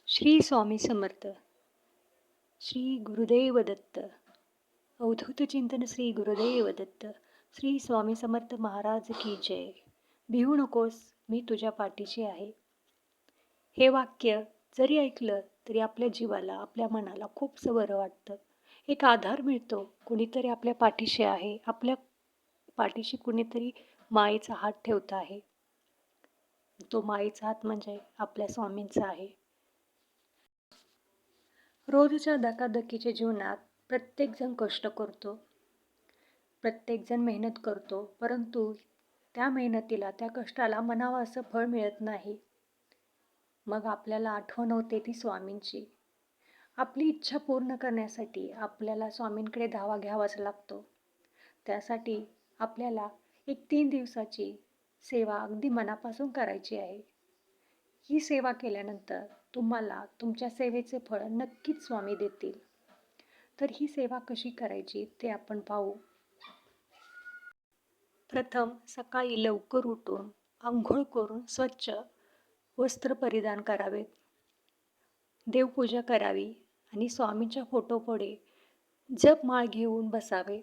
श्री स्वामी समर्थ. श्री गुरुदेव दत्त. अवधूत चिंतन श्री गुरुदेव दत्त. श्री स्वामी समर्थ महाराज की जय. भिवू नकोस, मी तुझ्या पाठीशी आहे. हे वाक्य जरी ऐकलं तरी आपल्या जीवाला, आपल्या मनाला खूपसं बरं वाटतं. एक आधार मिळतो. कुणीतरी आपल्या पाठीशी आहे. आपल्या पाठीशी कुणीतरी मायेचा हात ठेवत आहे. तो मायेचा हात म्हणजे आपल्या स्वामींचा आहे. रोजच्या धकाधकीच्या जीवनात प्रत्येकजण कष्ट करतो, प्रत्येकजण मेहनत करतो, परंतु त्या मेहनतीला, त्या कष्टाला म्हणावं असं फळ मिळत नाही. मग आपल्याला आठवण होते ती स्वामींची. आपली इच्छा पूर्ण करण्यासाठी आपल्याला स्वामींकडे धावा घ्यावाच लागतो. त्यासाठी आपल्याला एक 3 दिवसाची सेवा अगदी मनापासून करायची आहे. ही सेवा केल्यानंतर तुम्हाला तुमच्या सेवेचे फळ नक्कीच स्वामी देतील. तर ही सेवा कशी करायची ते आपण पाहू. प्रथम सकाळी लवकर उठून अंघोळ करून स्वच्छ वस्त्र परिधान करावेत. देवपूजा करावी आणि स्वामींच्या फोटोपुढे जपमाळ घेऊन बसावे.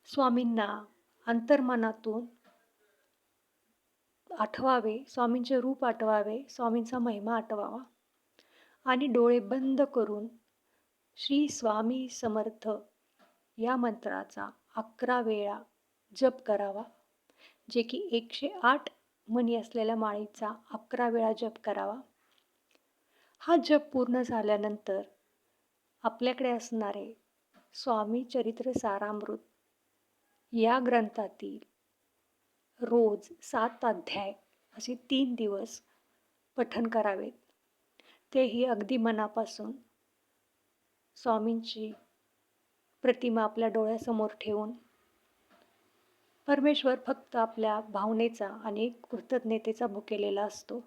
स्वामींना अंतर्मनातून आठवावे, स्वामींचे रूप आठवावे, स्वामींचा महिमा आठवावा आणि डोळे बंद करून श्री स्वामी समर्थ या मंत्राचा 11 वेळा जप करावा. जे की 108 मणी असलेल्या माळेचा 11 वेळा जप करावा. हा जप पूर्ण झाल्यानंतर आपल्याकडे असणारे स्वामी चरित्र सारामृत या ग्रंथातील रोज 7 अध्याय असे 3 दिवस पठण करावेत. तेही अगदी मनापासून स्वामींची प्रतिमा आपल्या डोळ्यासमोर ठेवून. परमेश्वर फक्त आपल्या भावनेचा आणि कृतज्ञतेचा भुकेलेला असतो.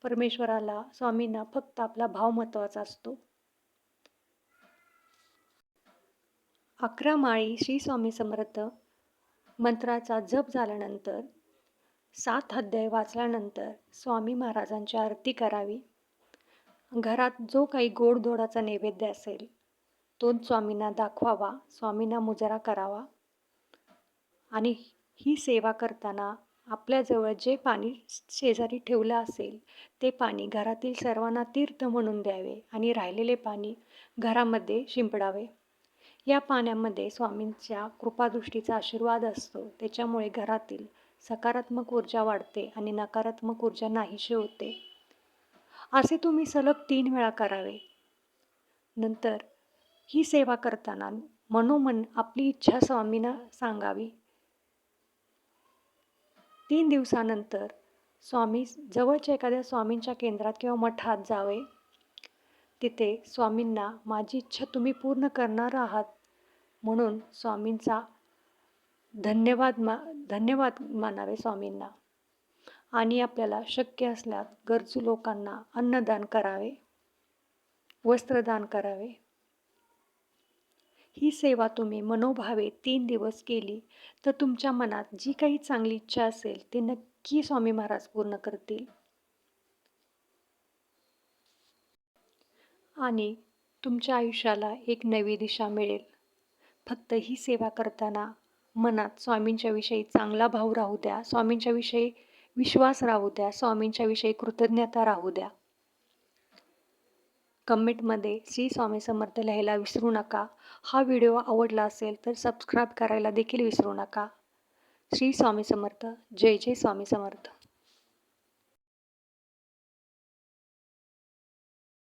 परमेश्वराला, स्वामींना फक्त आपला भाव महत्त्वाचा असतो. 11 माळी श्री स्वामी समर्थ मंत्राचा जप झाल्यानंतर 7 अध्याय वाचल्यानंतर स्वामी महाराजांची आरती करावी. घरात जो काही गोडधोडाचा नैवेद्य असेल तो स्वामींना दाखवावा, स्वामींना मुजरा करावा आणि ही सेवा करताना आपल्याजवळ जे पाणी शेजारी ठेवलं असेल ते पाणी घरातील सर्वांना तीर्थ म्हणून द्यावे आणि राहिलेले पाणी घरामध्ये शिंपडावे. या पाण्यामध्ये स्वामींच्या कृपादृष्टीचा आशीर्वाद असतो. त्याच्यामुळे घरातील सकारात्मक ऊर्जा वाढते आणि नकारात्मक ऊर्जा नाहीशी होते. असे तुम्ही सलग 3 वेळा करावे. नंतर ही सेवा करताना मनोमन आपली इच्छा स्वामींना सांगावी. 3 दिवसानंतर स्वामी जवळच्या एखाद्या स्वामींच्या केंद्रात किंवा मठात जावे. तिथे स्वामींना माझी इच्छा तुम्ही पूर्ण करणार आहात म्हणून स्वामींचा धन्यवाद मानावे स्वामींना आणि आपल्याला शक्य असल्यास गरजू लोकांना अन्नदान करावे, वस्त्रदान करावे. ही सेवा तुम्ही मनोभावे 3 दिवस केली तर तुमच्या मनात जी काही चांगली इच्छा असेल ती नक्की स्वामी महाराज पूर्ण करतील आणि तुमच्या आयुष्याला एक नवी दिशा मिळेल. फक्त ही सेवा करताना मनात स्वामींच्या विषयी चांगला भाव राहू द्या, स्वामींच्या विषयी विश्वास राहू द्या, स्वामींच्या विषयी कृतज्ञता राहू द्या. कमेंटमध्ये श्री स्वामी समर्थ लिहायला विसरू नका. हा व्हिडिओ आवडला असेल तर सबस्क्राईब करायला देखील विसरू नका. श्री स्वामी समर्थ. जय जय स्वामी समर्थ.